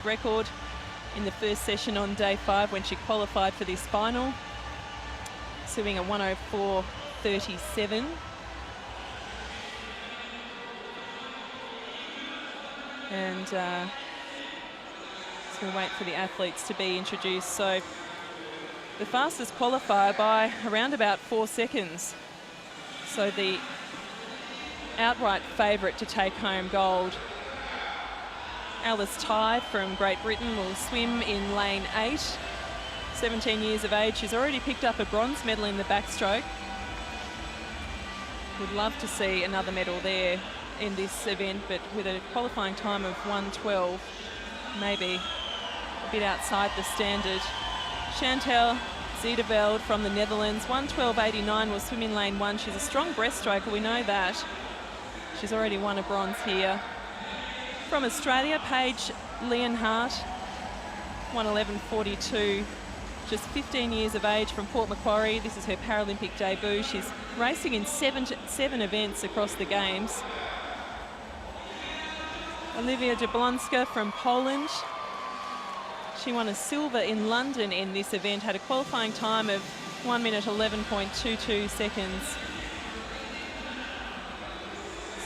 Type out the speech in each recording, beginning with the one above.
record in the first session on day 5 when she qualified for this final, swimming a 104.37. And so we'll wait for the athletes to be introduced. So the fastest qualifier by around about 4 seconds. So the outright favourite to take home gold, Alice Tighe from Great Britain, will swim in lane 8. 17 years of age. She's already picked up a bronze medal in the backstroke. Would love to see another medal there in this event, but with a qualifying time of 1:12, maybe a bit outside the standard. Chantalle ZIJDERVELD from the Netherlands, 1:12.89, will swim in lane 1. She's a strong breaststroker, we know that. She's already won a bronze here. From Australia, Paige LEONHARDT, 1:11.42, just 15 years of age, from Port Macquarie. This is her Paralympic debut. She's racing in seven events across the Games. Olivia Jablonska from Poland. She won a silver in London in this event, had a qualifying time of 1 minute 11.22 seconds.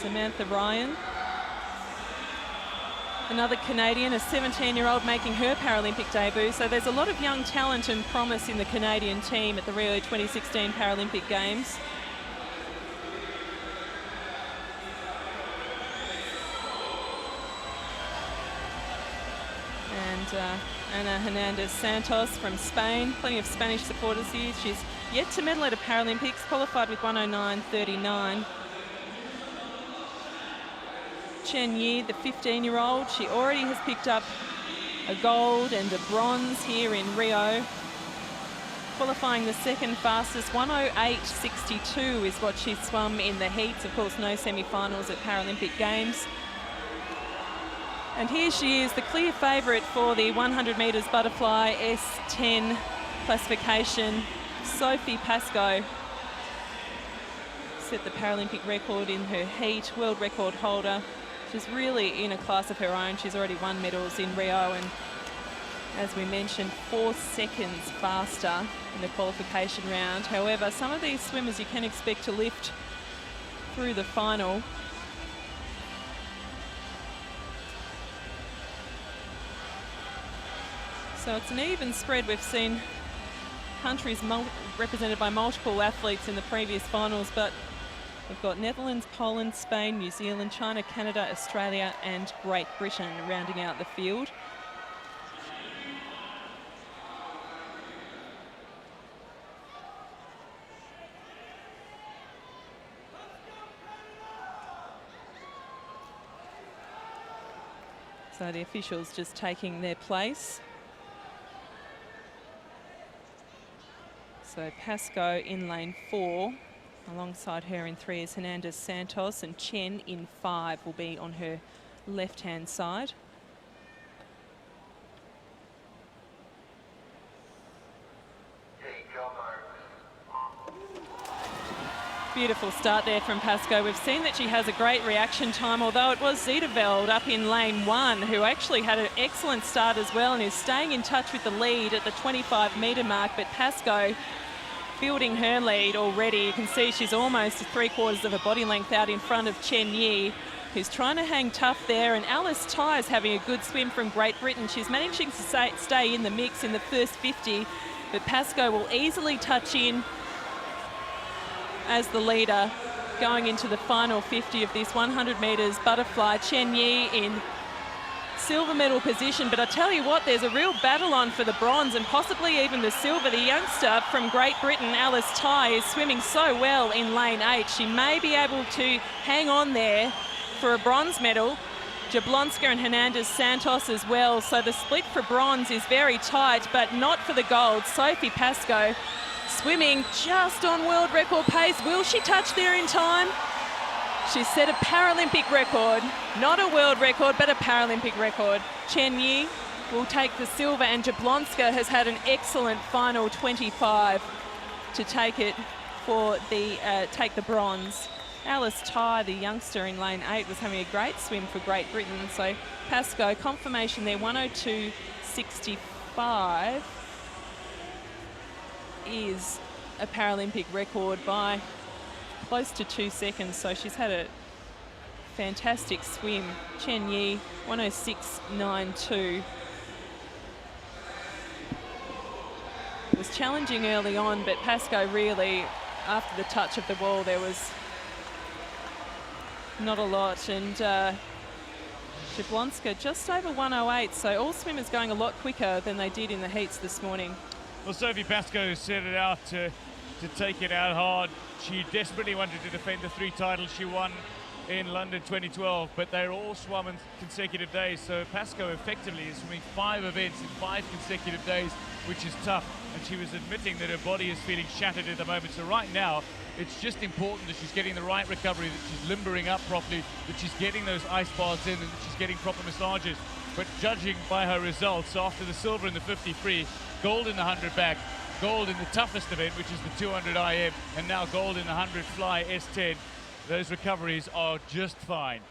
Samantha Ryan, another Canadian, a 17-year-old making her Paralympic debut. So there's a lot of young talent and promise in the Canadian team at the Rio 2016 Paralympic Games. And HERNANDEZ SANTOS from Spain. Plenty of Spanish supporters here. She's yet to medal at a Paralympics, qualified with 1:09.39. CHEN Yi, the 15-year-old, she already has picked up a gold and a bronze here in Rio. Qualifying the second fastest, 1:08.62 is what she swum in the heats. Of course, no semi-finals at Paralympic Games. And here she is, the clear favourite for the 100 metres butterfly S10 classification. Sophie PASCOE set the Paralympic record in her heat, world record holder. She's really in a class of her own. She's already won medals in Rio, and as we mentioned, 4 seconds faster in the qualification round. However, some of these swimmers you can expect to lift through the final. So it's an even spread. We've seen countries represented by multiple athletes in the previous finals, but we've got Netherlands, Poland, Spain, New Zealand, China, Canada, Australia and Great Britain rounding out the field. So the officials just taking their place. So PASCOE in lane 4. Alongside her in 3 is HERNANDEZ SANTOS, and CHEN in 5 will be on her left-hand side. Beautiful start there from PASCOE. We've seen that she has a great reaction time, although it was ZIJDERVELD up in lane 1 who actually had an excellent start as well and is staying in touch with the lead at the 25-metre mark. But PASCOE building her lead already. You can see she's almost 3/4 of a body length out in front of CHEN Yi, who's trying to hang tough there. And Alice Tighe is having a good swim from Great Britain. She's managing to stay in the mix in the first 50, but PASCOE will easily touch in as the leader going into the final 50 of this 100 metres butterfly. CHEN Yi in silver medal position, but I tell you what, there's a real battle on for the bronze and possibly even the silver. The youngster from Great Britain, Alice Tighe, is swimming so well in lane 8. She may be able to hang on there for a bronze medal. Jablonska and HERNANDEZ SANTOS as well. So the split for bronze is very tight, but not for the gold. Sophie PASCOE swimming just on world record pace. Will she touch there in time? She's set a Paralympic record, not a world record, but a Paralympic record. CHEN Yi will take the silver, and Jablonska has had an excellent final 25 to take it for the take the bronze. Alice Ty, the youngster in lane 8, was having a great swim for Great Britain. So PASCOE, confirmation there, 102.65 is a Paralympic record by close to 2 seconds. So she's had a fantastic swim. CHEN Yi, 106.92. It was challenging early on, but PASCOE really, after the touch of the wall, there was not a lot. And Jablonska just over 108, so all swimmers going a lot quicker than they did in the heats this morning. Well, Sophie PASCOE set it out to take it out hard. She desperately wanted to defend the 3 titles she won in London 2012, but they're all swum on consecutive days, so PASCOE effectively is swimming 5 events in 5 consecutive days, which is tough, and she was admitting that her body is feeling shattered at the moment. So right now, it's just important that she's getting the right recovery, that she's limbering up properly, that she's getting those ice baths in, and that she's getting proper massages. But judging by her results, after the silver in the 50 free, gold in the 100 back, gold in the toughest event, which is the 200 IM, and now gold in the 100 fly S10, those recoveries are just fine.